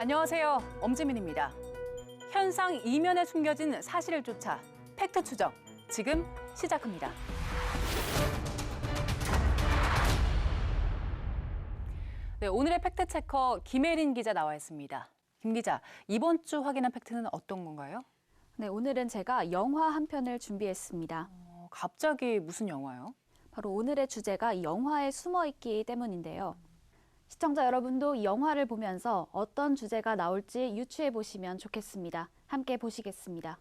안녕하세요. 엄지민입니다. 현상 이면에 숨겨진 사실을 쫓아 팩트 추적 지금 시작합니다. 네, 오늘의 팩트 체커 김혜린 기자 나와 있습니다. 김 기자, 이번 주 확인한 팩트는 어떤 건가요? 네, 오늘은 제가 영화 한 편을 준비했습니다. 갑자기 무슨 영화요? 바로 오늘의 주제가 이 영화에 숨어있기 때문인데요. 시청자 여러분도 이 영화를 보면서 어떤 주제가 나올지 유추해 보시면 좋겠습니다. 함께 보시겠습니다.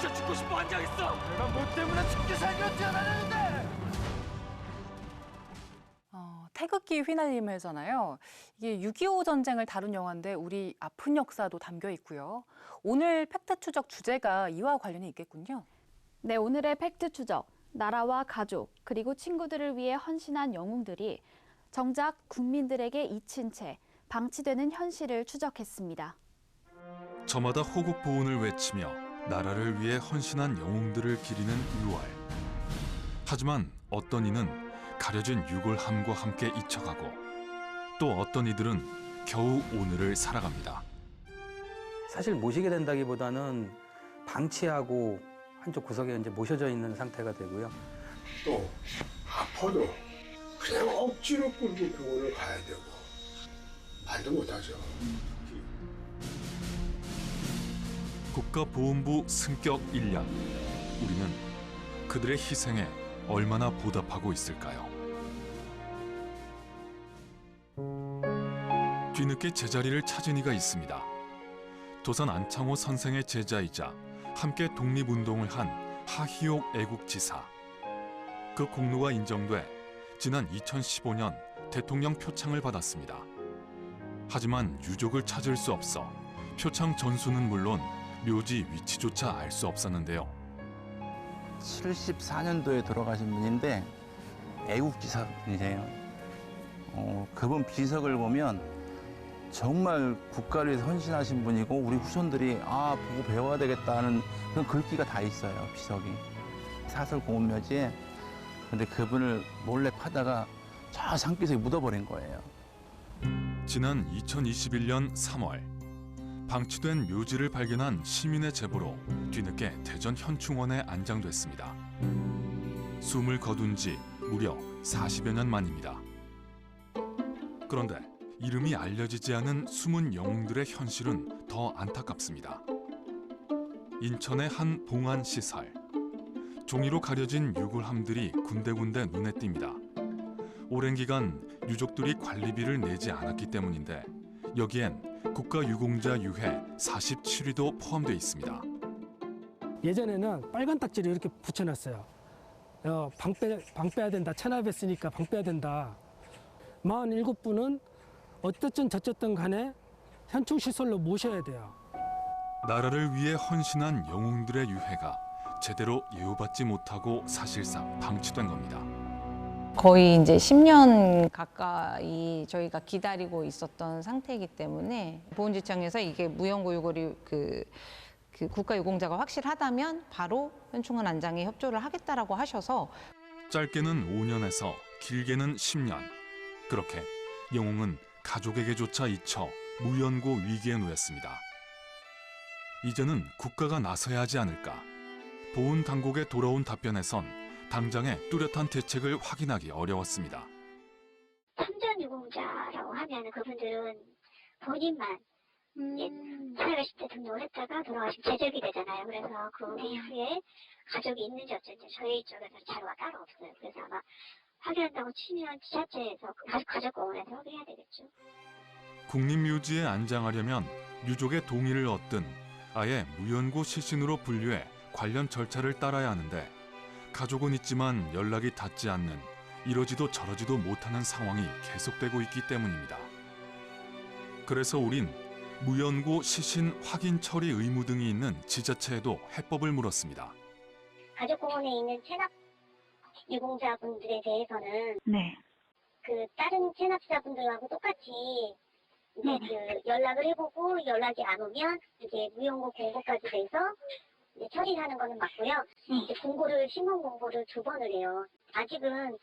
진짜 죽고 싶어 환장했어. 내가 뭐 때문에 죽게 살려 태어나는데. 태극기 휘날림회잖아요. 이게 6.25 전쟁을 다룬 영화인데 우리 아픈 역사도 담겨 있고요. 오늘 팩트 추적 주제가 이와 관련이 있겠군요. 네, 오늘의 팩트 추적. 나라와 가족, 그리고 친구들을 위해 헌신한 영웅들이 정작 국민들에게 잊힌 채 방치되는 현실을 추적했습니다. 저마다 호국 보훈을 외치며 나라를 위해 헌신한 영웅들을 기리는 6월. 하지만 어떤 이는 가려진 유골함과 함께 잊혀가고 또 어떤 이들은 겨우 오늘을 살아갑니다. 사실 모시게 된다기보다는 방치하고 한쪽 구석에 이제 모셔져 있는 상태가 되고요. 또 아파도 그냥 억지로 끌고 병원을 가야 되고 말도 못하죠. 국가보훈부 승격 1년. 우리는 그들의 희생에 얼마나 보답하고 있을까요? 뒤늦게 제자리를 찾은 이가 있습니다. 도산 안창호 선생의 제자이자 함께 독립운동을 한 하희옥 애국지사. 그 공로가 인정돼 지난 2015년 대통령 표창을 받았습니다. 하지만 유족을 찾을 수 없어 표창 전수는 물론 묘지 위치조차 알 수 없었는데요. 74년도에 돌아가신 분인데 애국지사분이세요. 그분 비석을 보면 정말 국가를 위해서 헌신하신 분이고 우리 후손들이 보고 배워야 되겠다는 그런 글귀가 다 있어요. 비석이. 사설 공원묘지에. 근데 그분을 몰래 파다가 저 산기슭에 묻어버린 거예요. 지난 2021년 3월 방치된 묘지를 발견한 시민의 제보로 뒤늦게 대전 현충원에 안장됐습니다. 숨을 거둔 지 무려 40여 년 만입니다. 그런데 이름이 알려지지 않은 숨은 영웅들의 현실은 더 안타깝습니다. 인천의 한 봉안시설. 종이로 가려진 유골함들이 군데군데 눈에 띕니다. 오랜 기간 유족들이 관리비를 내지 않았기 때문인데 여기엔 국가유공자 유해 47위도 포함되어 있습니다. 예전에는 빨간 딱지를 이렇게 붙여놨어요. 방 빼야 된다. 체납했으니까 방 빼야 된다. 47분은 어쨌든 저쨌든 간에 현충시설로 모셔야 돼요. 나라를 위해 헌신한 영웅들의 유해가 제대로 예우받지 못하고 사실상 방치된 겁니다. 거의 이제 10년 가까이 저희가 기다리고 있었던 상태이기 때문에 보훈지청에서 이게 무연고 유골이 그 국가유공자가 확실하다면 바로 현충원 안장에 협조를 하겠다라고 하셔서 짧게는 5년에서 길게는 10년. 그렇게 영웅은 가족에게조차 잊혀 무연고 위기에 놓였습니다. 이제는 국가가 나서야 하지 않을까. 보훈 당국에 돌아온 답변에선 당장의 뚜렷한 대책을 확인하기 어려웠습니다. 참전유공자라고 하면 그분들은 본인만 살아가실 때 등록을 했다가 돌아가시면 재적이 되잖아요. 그래서 그 이후에 가족이 있는지 어쩐지 저희 쪽에서 자료가 따로 없어요. 그래서 아마 확인한다고 치면 지자체에서 가족공원에서 확인해야 되겠죠. 국립묘지에 안장하려면 유족의 동의를 얻든 아예 무연고 시신으로 분류해 관련 절차를 따라야 하는데 가족은 있지만 연락이 닿지 않는 이러지도 저러지도 못하는 상황이 계속되고 있기 때문입니다. 그래서 우린 무연고 시신 확인 처리 의무 등이 있는 지자체에도 해법을 물었습니다. 가족공원에 있는 체납 유공자분들에 대해서는 그 다른 체납자분들하고 똑같이 이제 그 연락을 해보고 연락이 안 오면 이제 무연고 공고까지 돼서 이제 처리하는 거는 맞고요. 이제 신문 공고를 2번을 해요. 아직은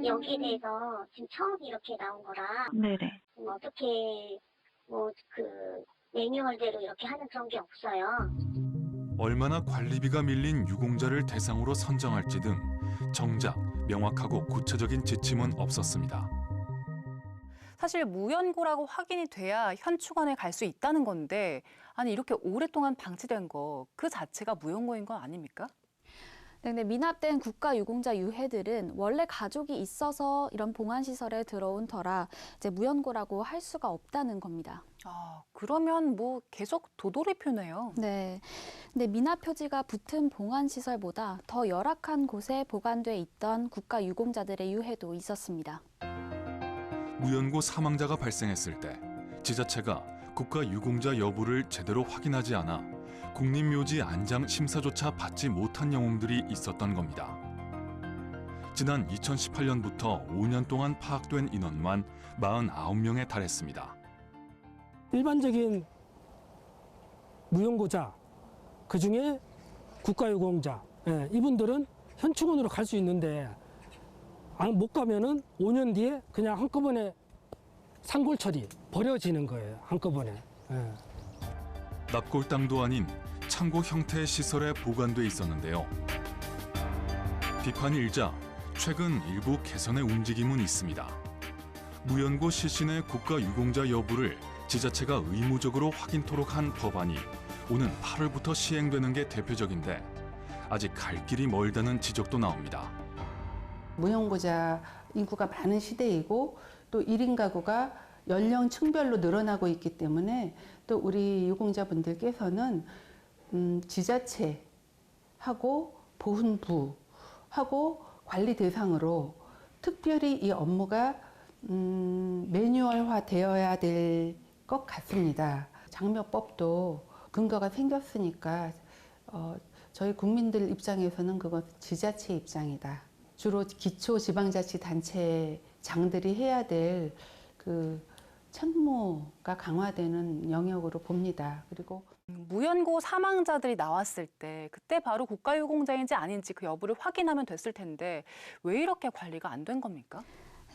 여기에 대해서 지금 처음 이렇게 나온 거라 네네. 어떻게 매뉴얼대로 이렇게 하는 그런 게 없어요. 얼마나 관리비가 밀린 유공자를 대상으로 선정할지 등 정작 명확하고 구체적인 지침은 없었습니다. 사실 무연고라고 확인이 돼야 현충원에 갈 수 있다는 건데 아니 이렇게 오랫동안 방치된 거 그 자체가 무연고인 건 아닙니까? 네, 근데 미납된 국가유공자 유해들은 원래 가족이 있어서 이런 봉안시설에 들어온 터라 이제 무연고라고 할 수가 없다는 겁니다. 아, 그러면 뭐 계속 도돌이표네요. 네, 근데 미납 표지가 붙은 봉안시설보다 더 열악한 곳에 보관돼 있던 국가유공자들의 유해도 있었습니다. 무연고 사망자가 발생했을 때 지자체가 국가유공자 여부를 제대로 확인하지 않아 국립묘지 안장 심사조차 받지 못한 영웅들이 있었던 겁니다. 지난 2018년부터 5년 동안 파악된 인원만 49명에 달했습니다. 일반적인 무연고자, 그중에 국가유공자, 이분들은 현충원으로 갈 수 있는데 못 가면은 5년 뒤에 그냥 한꺼번에 상골 처리, 버려지는 거예요. 한꺼번에. 납골 땅도 아닌 창고 형태의 시설에 보관돼 있었는데요. 비판이 일자 최근 일부 개선의 움직임은 있습니다. 무연고 시신의 국가유공자 여부를 지자체가 의무적으로 확인토록 한 법안이 오는 8월부터 시행되는 게 대표적인데 아직 갈 길이 멀다는 지적도 나옵니다. 무연고자 인구가 많은 시대이고 또 1인 가구가 연령층별로 늘어나고 있기 때문에 또 우리 유공자분들께서는 지자체하고 보훈부하고 관리 대상으로 특별히 이 업무가 매뉴얼화 되어야 될 것 같습니다. 장묘법도 근거가 생겼으니까 저희 국민들 입장에서는 그건 지자체 입장이다. 주로 기초지방자치단체장들이 해야 될 그 책무가 강화되는 영역으로 봅니다. 그리고 무연고 사망자들이 나왔을 때 그때 바로 국가유공자인지 아닌지 그 여부를 확인하면 됐을 텐데 왜 이렇게 관리가 안 된 겁니까?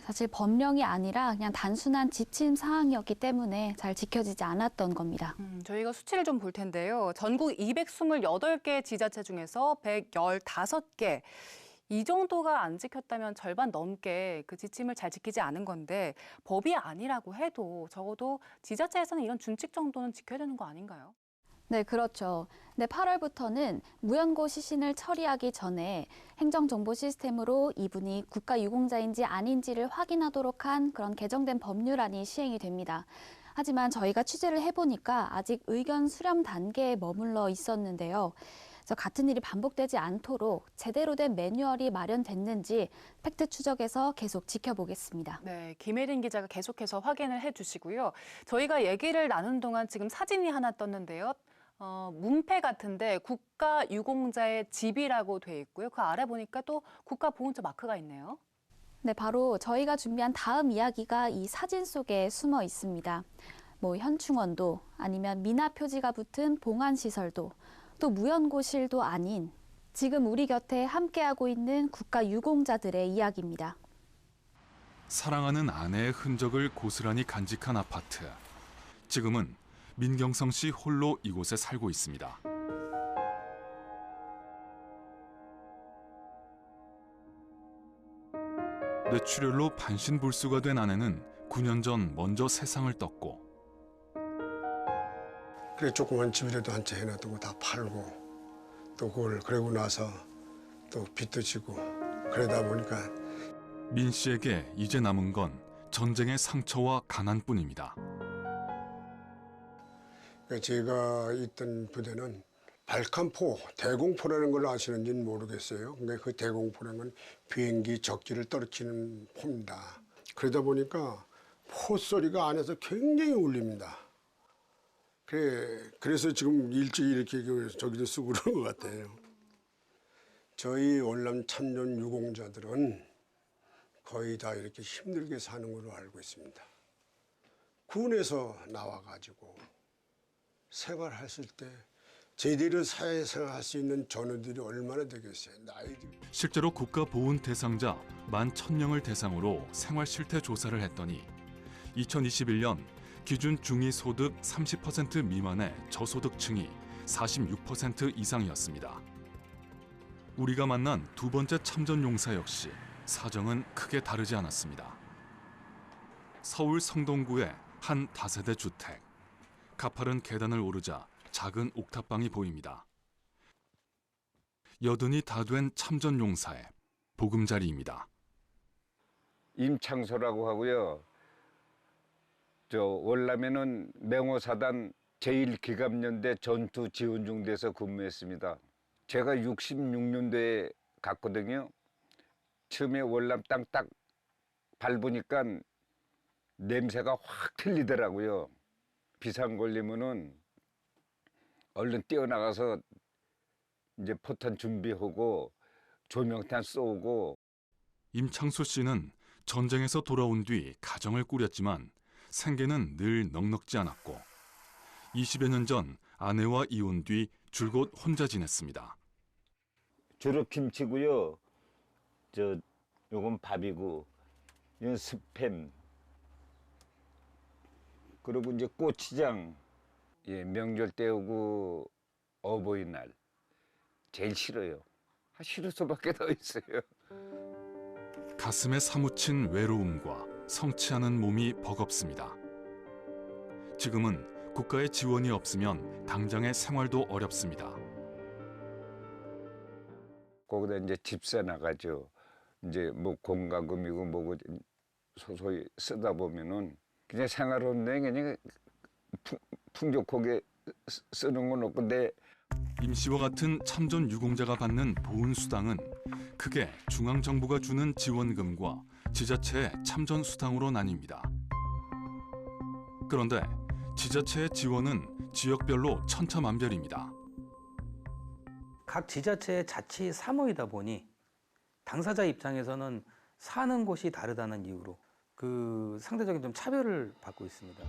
사실 법령이 아니라 그냥 단순한 지침 사항이었기 때문에 잘 지켜지지 않았던 겁니다. 저희가 수치를 좀 볼 텐데요. 전국 228개 지자체 중에서 115개. 이 정도가 안 지켰다면 절반 넘게 그 지침을 잘 지키지 않은 건데 법이 아니라고 해도 적어도 지자체에서는 이런 준칙 정도는 지켜야 되는 거 아닌가요? 네, 그렇죠. 근데 8월부터는 무연고 시신을 처리하기 전에 행정정보 시스템으로 이분이 국가유공자인지 아닌지를 확인하도록 한 그런 개정된 법률안이 시행이 됩니다. 하지만 저희가 취재를 해보니까 아직 의견 수렴 단계에 머물러 있었는데요. 그래서 같은 일이 반복되지 않도록 제대로 된 매뉴얼이 마련됐는지 팩트 추적에서 계속 지켜보겠습니다. 네, 김혜린 기자가 계속해서 확인을 해주시고요. 저희가 얘기를 나눈 동안 지금 사진이 하나 떴는데요. 문패 같은데 국가유공자의 집이라고 돼 있고요. 그 아래 보니까 또 국가보훈처 마크가 있네요. 네, 바로 저희가 준비한 다음 이야기가 이 사진 속에 숨어 있습니다. 뭐 현충원도 아니면 미납 표지가 붙은 봉안시설도 또 무연고실도 아닌 지금 우리 곁에 함께하고 있는 국가유공자들의 이야기입니다. 사랑하는 아내의 흔적을 고스란히 간직한 아파트. 지금은 민경성 씨 홀로 이곳에 살고 있습니다. 뇌출혈로 반신불수가 된 아내는 9년 전 먼저 세상을 떴고 그래 조그만 집이라도 한 채 해놔두고 다 팔고 또 그걸 그러고 나서 또 빚도 지고 그러다 보니까 민 씨에게 이제 남은 건 전쟁의 상처와 가난뿐입니다. 제가 있던 부대는 발칸포, 대공포라는 걸 아시는지는 모르겠어요. 근데 그 대공포라는 비행기 적기를 떨어뜨리는 포입니다. 그러다 보니까 포 소리가 안에서 굉장히 울립니다. 그래서 지금 일찍 이렇게 저기도 쓰고 그러는 것 같아요. 저희 월남 참전 유공자들은 거의 다 이렇게 힘들게 사는 걸로 알고 있습니다. 군에서 나와가지고 생활했을 때 제대로 사회생활 할 수 있는 전우들이 얼마나 되겠어요. 나이들. 실제로 국가보훈 대상자 11,000명을 대상으로 생활 실태 조사를 했더니 2021년 기준 중위소득 30% 미만의 저소득층이 46% 이상이었습니다. 우리가 만난 두 번째 참전용사 역시 사정은 크게 다르지 않았습니다. 서울 성동구의 한 다세대 주택. 가파른 계단을 오르자 작은 옥탑방이 보입니다. 여든이 다 된 참전용사의 보금자리입니다. 임창소라고 하고요. 저 월남에는 맹호사단 제1기갑연대 전투지원중대에서 근무했습니다. 제가 66년도에 갔거든요. 처음에 월남 땅 딱 밟으니까 냄새가 확 틀리더라고요. 비상 걸리면은 얼른 뛰어나가서 이제 포탄 준비하고 조명탄 쏘고. 임창수 씨는 전쟁에서 돌아온 뒤 가정을 꾸렸지만 생계는 늘 넉넉지 않았고 20여 년 전 아내와 이혼 뒤 줄곧 혼자 지냈습니다. 주로 김치고요. 요건 밥이고, 이건 스팸. 그리고 이제 고추장. 예, 명절 때 오고 어버이날. 제일 싫어요. 싫을 수밖에 더 있어요. 가슴에 사무친 외로움과 성치 않은 몸이 버겁습니다. 지금은 국가의 지원이 없으면 당장의 생활도 어렵습니다. 거기다 이제 집세 나가죠. 이제 뭐 공과금이고 뭐고 소소히 쓰다 보면은 그냥 생활없네. 그냥 풍족하게 쓰는 건 없고. 임 씨와 같은 참전 유공자가 받는 보훈수당은 크게 중앙정부가 주는 지원금과 지자체의 참전수당으로 나뉩니다. 그런데 지자체의 지원은 지역별로 천차만별입니다. 각 지자체의 자치 사무이다 보니 당사자 입장에서는 사는 곳이 다르다는 이유로 그 상대적인 좀 차별을 받고 있습니다.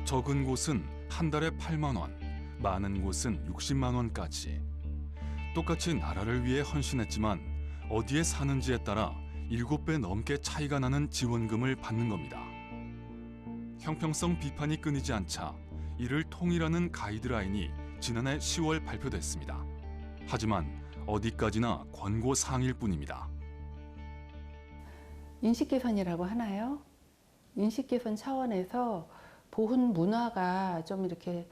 적은 곳은 한 달에 8만 원, 많은 곳은 60만 원까지. 똑같이 나라를 위해 헌신했지만 어디에 사는지에 따라 7배 넘게 차이가 나는 지원금을 받는 겁니다. 형평성 비판이 끊이지 않자 이를 통일하는 가이드라인이 지난해 10월 발표됐습니다. 하지만 어디까지나 권고사항일 뿐입니다. 인식 개선이라고 하나요? 인식 개선 차원에서 보훈 문화가 좀 이렇게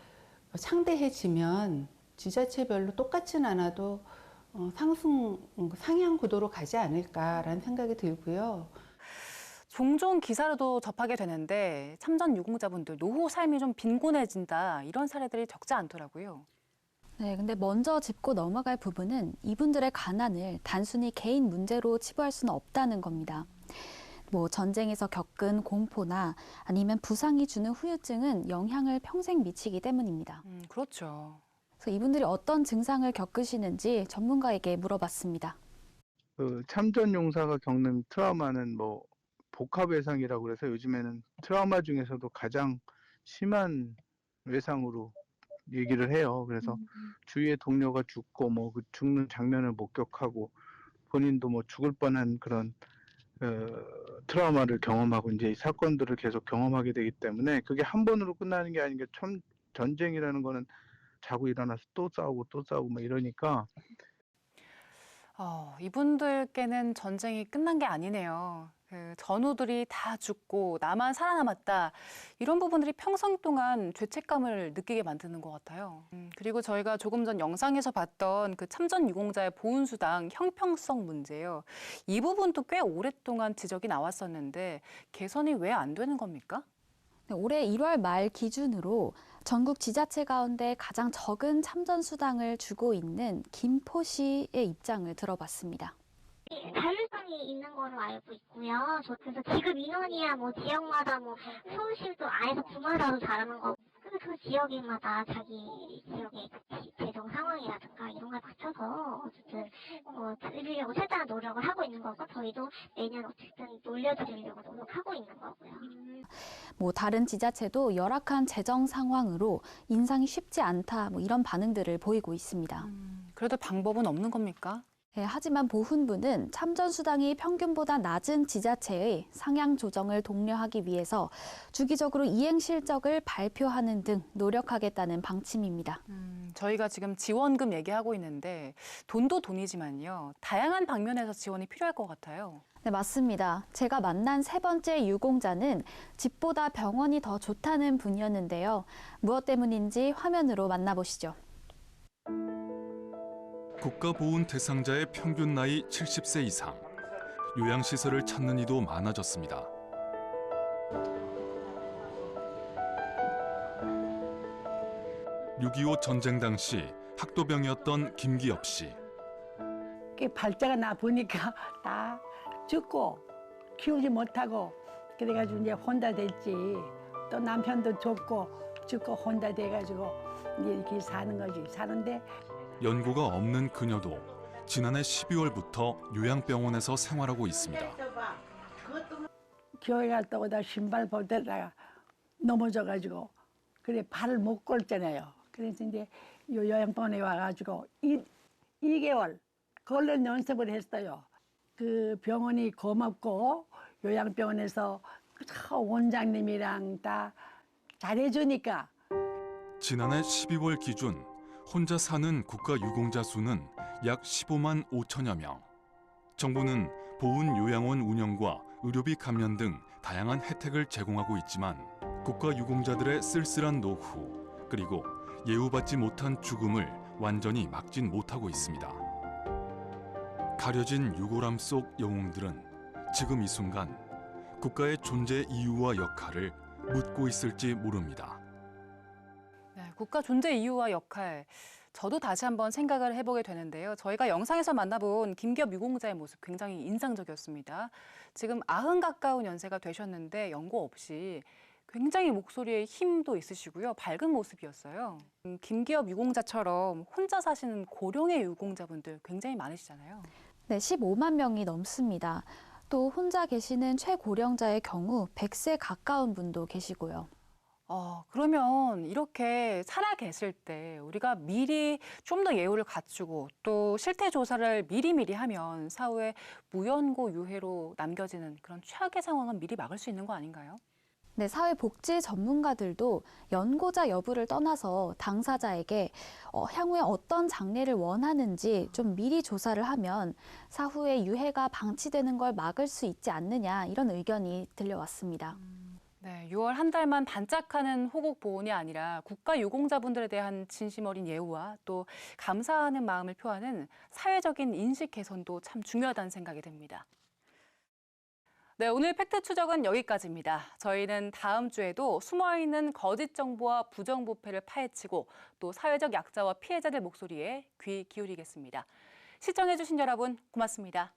상대해지면 지자체별로 똑같진 않아도 상향 구도로 가지 않을까라는 생각이 들고요. 종종 기사로도 접하게 되는데 참전 유공자분들 노후 삶이 좀 빈곤해진다 이런 사례들이 적지 않더라고요. 네, 근데 먼저 짚고 넘어갈 부분은 이분들의 가난을 단순히 개인 문제로 치부할 수는 없다는 겁니다. 뭐 전쟁에서 겪은 공포나 아니면 부상이 주는 후유증은 영향을 평생 미치기 때문입니다. 그렇죠. 그래서 이분들이 어떤 증상을 겪으시는지 전문가에게 물어봤습니다. 참전 용사가 겪는 트라우마는 뭐 복합 외상이라고 그래서 요즘에는 트라우마 중에서도 가장 심한 외상으로 얘기를 해요. 그래서 주위의 동료가 죽고 뭐 그 죽는 장면을 목격하고 본인도 뭐 죽을 뻔한 그런 트라우마를 경험하고 이제 이 사건들을 계속 경험하게 되기 때문에 그게 한 번으로 끝나는 게 아닌 게 참 전쟁이라는 거는 자고 일어나서 또 싸우고 뭐 이러니까 이분들께는 전쟁이 끝난 게 아니네요. 그 전우들이 다 죽고 나만 살아남았다. 이런 부분들이 평생 동안 죄책감을 느끼게 만드는 것 같아요. 그리고 저희가 조금 전 영상에서 봤던 그 참전 유공자의 보훈수당 형평성 문제요. 이 부분도 꽤 오랫동안 지적이 나왔었는데 개선이 왜 안 되는 겁니까? 네, 올해 1월 말 기준으로 전국 지자체 가운데 가장 적은 참전 수당을 주고 있는 김포시의 입장을 들어봤습니다. 자율성이 있는 거로 알고 있고요. 그래서 지급 인원이야 뭐 지역마다 뭐 서울시도 안에서 구마다도 잘하는 거. 근데 그 지역마다 자기 지역의 재정 상황이라든가 이런 걸 맞춰서 어쨌든 돌려드리려고 최대한 노력을 하고 있는 거고 저희도 매년 어쨌든 돌려드리려고 노력하고 있는 거고요. 뭐 다른 지자체도 열악한 재정 상황으로 인상이 쉽지 않다 뭐 이런 반응들을 보이고 있습니다. 그래도 방법은 없는 겁니까? 네, 하지만 보훈부는 참전수당이 평균보다 낮은 지자체의 상향 조정을 독려하기 위해서 주기적으로 이행 실적을 발표하는 등 노력하겠다는 방침입니다. 저희가 지금 지원금 얘기하고 있는데 돈도 돈이지만요. 다양한 방면에서 지원이 필요할 것 같아요. 네, 맞습니다. 제가 만난 세 번째 유공자는 집보다 병원이 더 좋다는 분이었는데요. 무엇 때문인지 화면으로 만나보시죠. 국가보훈 대상자의 평균 나이 70세 이상, 요양시설을 찾는 이도 많아졌습니다. (6.25) 전쟁 당시 학도병이었던 김기엽 씨. 발자가 나 보니까 다 죽고 키우지 못하고 그래가지고 이제 혼자 됐지. 또 남편도 죽고 혼자 돼가지고 이제 이렇게 사는 거지. 사는데 연고가 없는 그녀도 지난해 12월부터 요양병원에서 생활하고 있습니다. 교회 갔다 오다 신발 벗다가 넘어져가지고 그래 발을 못 걸잖아요. 그래서 이제 요양병원에 와가지고 2개월 걸른 연습을 했어요. 그 병원이 고맙고 요양병원에서 원장님이랑 다 잘해주니까. 지난해 12월 기준 혼자 사는 국가유공자 수는 약 15만 5천여 명. 정부는 보훈요양원 운영과 의료비 감면 등 다양한 혜택을 제공하고 있지만 국가유공자들의 쓸쓸한 노후 그리고 예우받지 못한 죽음을 완전히 막진 못하고 있습니다. 가려진 유골함 속 영웅들은 지금 이 순간 국가의 존재 이유와 역할을 묻고 있을지 모릅니다. 네, 국가 존재 이유와 역할, 저도 다시 한번 생각을 해보게 되는데요. 저희가 영상에서 만나본 김기엽 유공자의 모습 굉장히 인상적이었습니다. 지금 90 가까운 연세가 되셨는데 연고 없이 굉장히 목소리에 힘도 있으시고요. 밝은 모습이었어요. 김기엽 유공자처럼 혼자 사시는 고령의 유공자분들 굉장히 많으시잖아요. 네, 15만 명이 넘습니다. 또 혼자 계시는 최고령자의 경우 100세 가까운 분도 계시고요. 그러면 이렇게 살아 계실 때 우리가 미리 좀 더 예우를 갖추고 또 실태 조사를 미리미리 하면 사후에 무연고 유해로 남겨지는 그런 최악의 상황은 미리 막을 수 있는 거 아닌가요? 네, 사회복지 전문가들도 연고자 여부를 떠나서 당사자에게 향후에 어떤 장례를 원하는지 좀 미리 조사를 하면 사후에 유해가 방치되는 걸 막을 수 있지 않느냐 이런 의견이 들려왔습니다. 네, 6월 한 달만 반짝하는 호국 보훈이 아니라 국가 유공자분들에 대한 진심 어린 예우와 또 감사하는 마음을 표하는 사회적인 인식 개선도 참 중요하다는 생각이 듭니다. 네, 오늘 팩트 추적은 여기까지입니다. 저희는 다음 주에도 숨어있는 거짓 정보와 부정부패를 파헤치고 또 사회적 약자와 피해자들 목소리에 귀 기울이겠습니다. 시청해주신 여러분 고맙습니다.